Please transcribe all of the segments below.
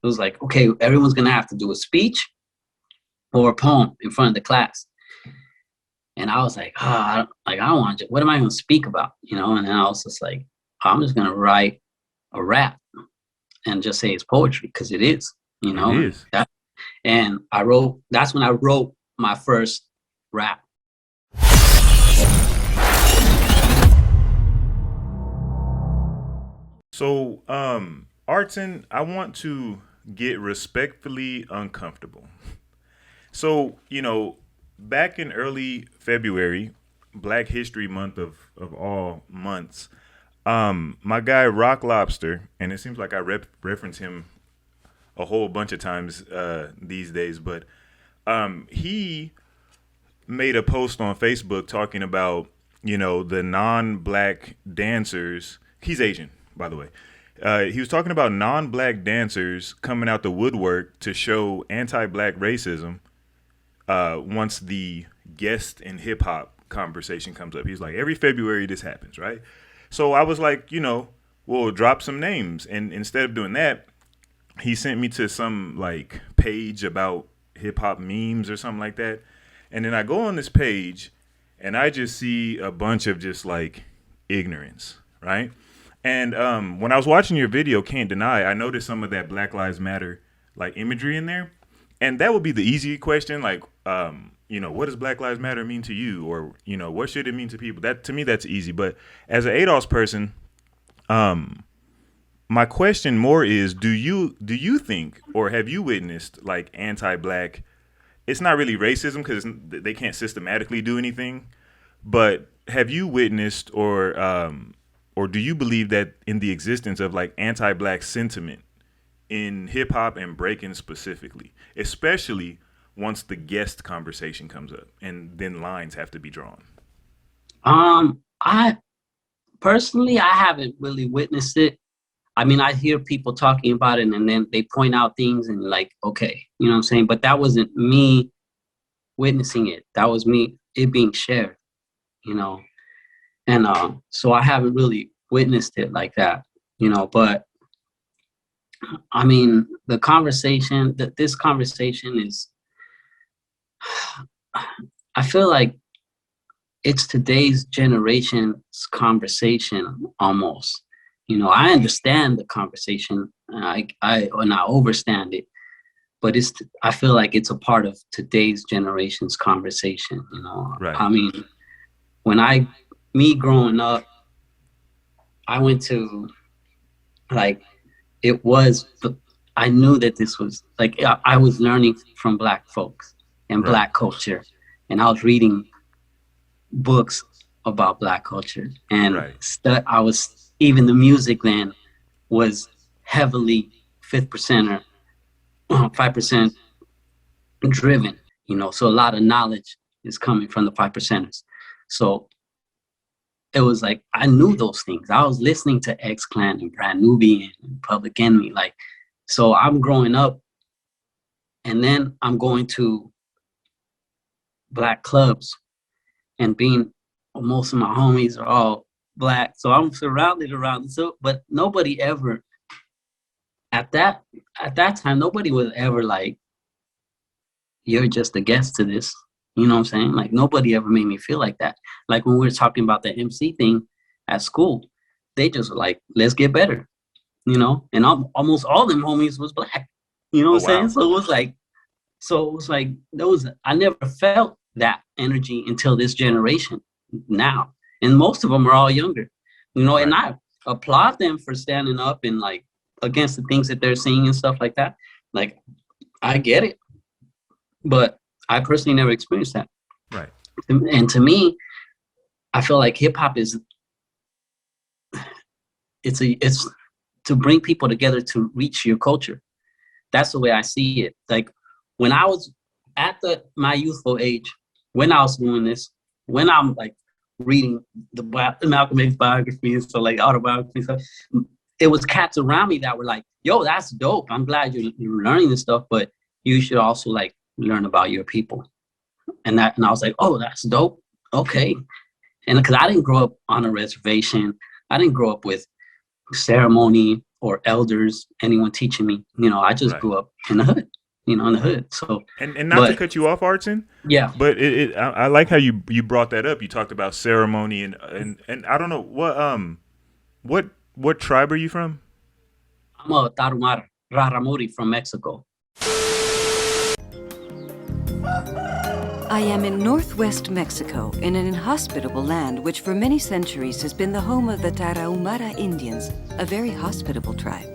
It was like, okay, everyone's gonna have to do a speech or a poem in front of the class. And I was like, I don't want to. What am I going to speak about? And then I was just like, I'm just going to write a rap and just say it's poetry because it is. It is. And that's when I wrote my first rap. So, Artson, I want to get respectfully uncomfortable. So, back in early February, Black History Month of all months, my guy Rock Lobster, and it seems like I reference him a whole bunch of times these days, but he made a post on Facebook talking about, the non-Black dancers. He's Asian, by the way. He was talking about non-Black dancers coming out the woodwork to show anti-Black racism once the guest in hip hop conversation comes up. He's like, every February this happens, right? So I was like, we'll drop some names. And instead of doing that, he sent me to some like page about hip hop memes or something like that. And then I go on this page and I just see a bunch of just like ignorance, right? And when I was watching your video, Can't Deny, I noticed some of that Black Lives Matter like imagery in there. And that would be the easy question, like, what does Black Lives Matter mean to you? Or, what should it mean to people? That, to me, that's easy. But as an ADOS person, my question more is, do you think, or have you witnessed like anti-Black? It's not really racism because they can't systematically do anything. But have you witnessed or do you believe that in the existence of like anti-Black sentiment in hip hop and breaking specifically, especially once the guest conversation comes up and then lines have to be drawn? I personally, I haven't really witnessed it. I mean, I hear people talking about it and then they point out things and like, okay, you know what I'm saying? But that wasn't me witnessing it. That was it being shared, And so I haven't really witnessed it like that, but I mean, this conversation is, I feel like it's today's generation's conversation almost. I understand the conversation, and I overstand it, but I feel like it's a part of today's generation's conversation. Right. I mean, me growing up, I went to like. I knew that this was like, I was learning from Black folks and Right. Black culture. And I was reading books about Black culture. And Right. even the music then was heavily 5% 5% driven, so a lot of knowledge is coming from the 5%ers. So it was like, I knew those things. I was listening to X-Clan and Brand Nubian and Public Enemy. Like, so I'm growing up and then I'm going to Black clubs and most of my homies are all Black. So I'm surrounded around. So, but nobody ever, at that time, nobody was ever like, you're just a guest to this. You know what I'm saying? Like, nobody ever made me feel like that. Like, when we were talking about the MC thing at school, they just were like, let's get better, And almost all them homies was Black. You know what I'm saying? So it was like, I never felt that energy until this generation now. And most of them are all younger, Right. And I applaud them for standing up and like against the things that they're seeing and stuff like that. Like, I get it. But I personally never experienced that. Right. And to me, I feel like hip hop it's to bring people together to reach your culture. That's the way I see it. Like, when I was at my youthful age, when I was doing this, when I'm like reading the Malcolm X biography and so like autobiography stuff, it was cats around me that were like, yo, that's dope. I'm glad you're learning this stuff, but you should also like learn about your people. And I was like, oh, that's dope. Okay. And because I didn't grow up on a reservation, I didn't grow up with ceremony. or elders, anyone teaching me. I just Right. grew up in the hood, in the hood. So, And not to but cut you off, Artson, yeah, but I like how you brought that up. You talked about ceremony and I don't know what tribe are you from? I'm a Tarumara, Raramuri from Mexico. I am in northwest Mexico, in an inhospitable land which for many centuries has been the home of the Tarahumara Indians, a very hospitable tribe.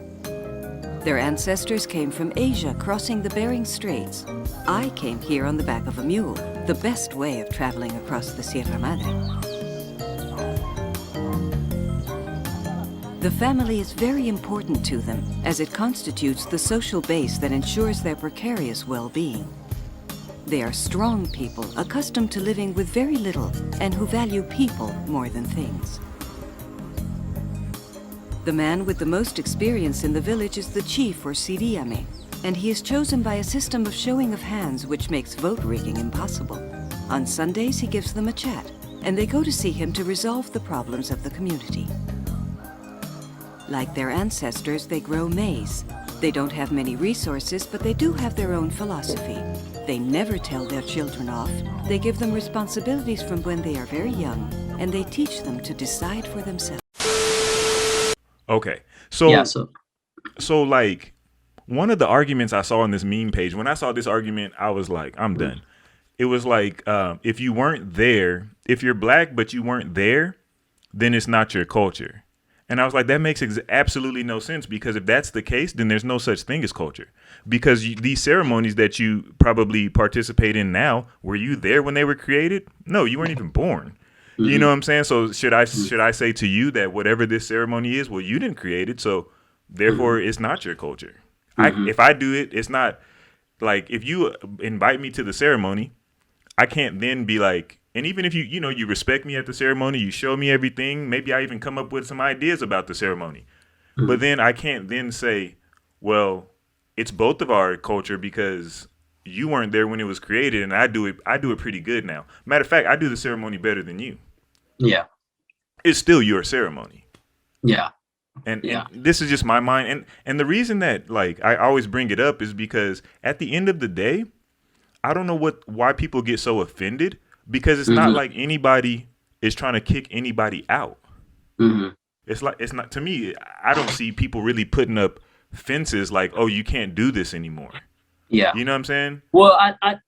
Their ancestors came from Asia, crossing the Bering Straits. I came here on the back of a mule, the best way of traveling across the Sierra Madre. The family is very important to them, as it constitutes the social base that ensures their precarious well-being. They are strong people, accustomed to living with very little, and who value people more than things. The man with the most experience in the village is the chief, or Siriame, and he is chosen by a system of showing of hands which makes vote rigging impossible. On Sundays, he gives them a chat, and they go to see him to resolve the problems of the community. Like their ancestors, they grow maize. They don't have many resources, but they do have their own philosophy. They never tell their children off. They give them responsibilities from when they are very young, and they teach them to decide for themselves. Okay. So Yeah, so like one of the arguments I saw on this meme page, when I saw this argument, I was like, I'm done. It was like, if you weren't there, if you're black but you weren't there, then it's not your culture. And I was like, that makes absolutely no sense, because if that's the case, then there's no such thing as culture. Because these ceremonies that you probably participate in now, were you there when they were created? No, you weren't even born. Mm-hmm. You know what I'm saying? So should I say to you that whatever this ceremony is, well, you didn't create it, so therefore it's not your culture. Mm-hmm. If I do it, it's not like, if you invite me to the ceremony, I can't then be like, and even if you respect me at the ceremony, you show me everything, maybe I even come up with some ideas about the ceremony. Mm-hmm. But then I can't then say, well, it's both of our culture because you weren't there when it was created, and I do it pretty good now. Matter of fact, I do the ceremony better than you. Yeah. It's still your ceremony. Yeah. And this is just my mind. And the reason that like I always bring it up is because at the end of the day, I don't know why people get so offended, because it's not like anybody is trying to kick anybody out. Mm-hmm. It's not, to me, I don't see people really putting up fences like, oh, you can't do this anymore. Yeah. You know what I'm saying? Well, I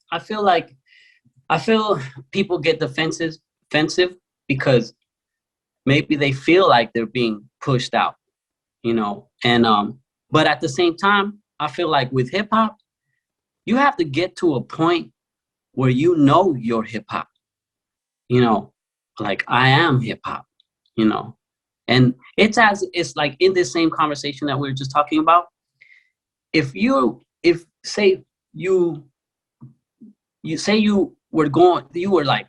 feel people get defensive because maybe they feel like they're being pushed out, and but at the same time, I feel like with hip hop, you have to get to a point where you're hip hop, like I am hip hop, and it's like in this same conversation that we were just talking about. If say you were like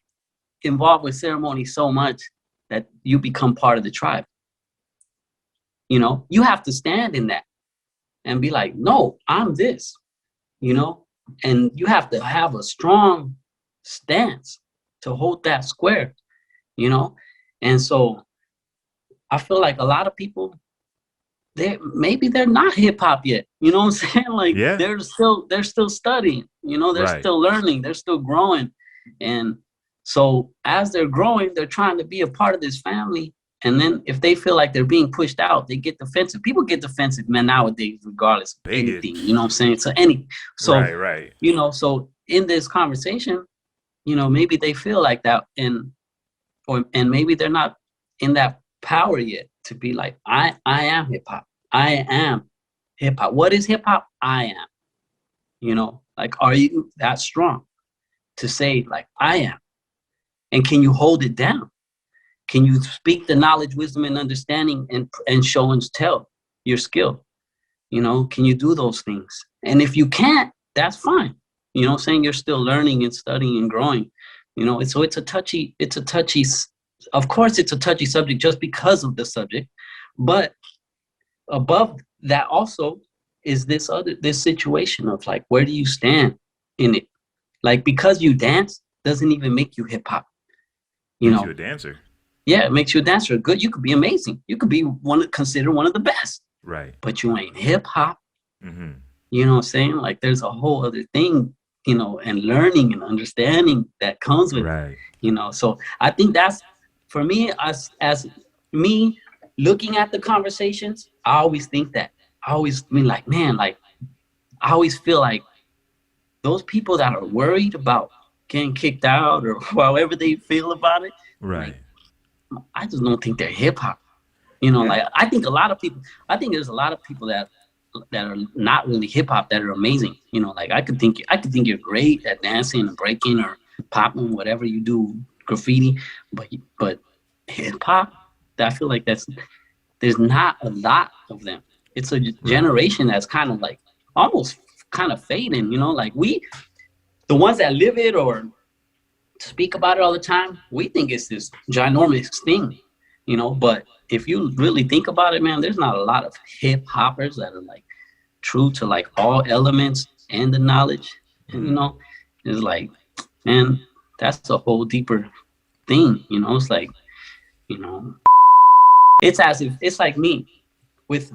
involved with ceremony so much that you become part of the tribe, you have to stand in that and be like, no, I'm this, and you have to have a strong stance to hold that square, and so I feel like a lot of people, they're not hip hop yet. You know what I'm saying? Like they're still studying, they're still learning, they're still growing. And so as they're growing, they're trying to be a part of this family. And then if they feel like they're being pushed out, they get defensive. People get defensive, man, nowadays, regardless of anything, you know what I'm saying? So right. So in this conversation, maybe they feel like that, and maybe they're not in that power yet to be like, I am hip hop. I am hip hop. What is hip hop? I am. Like, are you that strong to say like I am? And can you hold it down? Can you speak the knowledge, wisdom, and understanding and show and tell your skill? Can you do those things? And if you can't, that's fine. Saying you're still learning and studying and growing. It's a touchy, of course it's a touchy subject just because of the subject. But above that also is this situation of like, where do you stand in it? Like, because you dance doesn't even make you hip hop. Makes you a dancer. Yeah, it makes you a dancer. Good, you could be amazing. You could be considered one of the best. Right. but you ain't hip hop. Mm-hmm. You know what I'm saying? Like there's a whole other thing, and learning and understanding that comes with Right. it. So I think that's for me, as me looking at the conversations, I always think that. I always mean like, man, like I always feel like those people that are worried about getting kicked out or however they feel about it, Right. like I just don't think they're hip hop. Yeah. Like I think there's a lot of people that are not really hip hop that are amazing. Like I could think you're great at dancing and breaking or popping, whatever you do, graffiti, but hip hop, I feel like there's not a lot of them. It's a generation that's kind of like almost kind of fading. Like the ones that live it or speak about it all the time, we think it's this ginormous thing, but if you really think about it, man, there's not a lot of hip hoppers that are like true to like all elements and the knowledge. And it's like, man, that's a whole deeper thing. It's like, it's as if it's like me with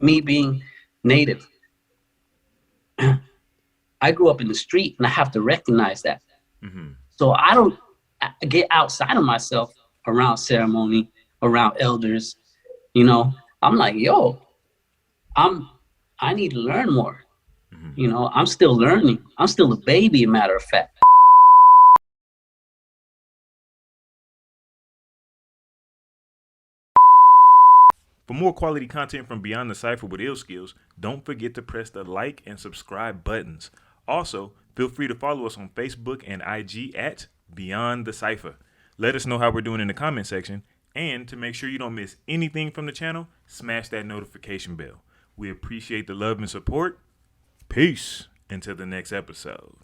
me being native. I grew up in the street and I have to recognize that. Mm-hmm. So I don't get outside of myself around ceremony, around elders. I'm like, yo, I need to learn more. Mm-hmm. I'm still learning. I'm still a baby, matter of fact. For more quality content from Beyond the Cypher with Illskillz, don't forget to press the like and subscribe buttons. Also, feel free to follow us on Facebook and IG at Beyond the Cypher. Let us know how we're doing in the comment section. And to make sure you don't miss anything from the channel, smash that notification bell. We appreciate the love and support. Peace. Until the next episode.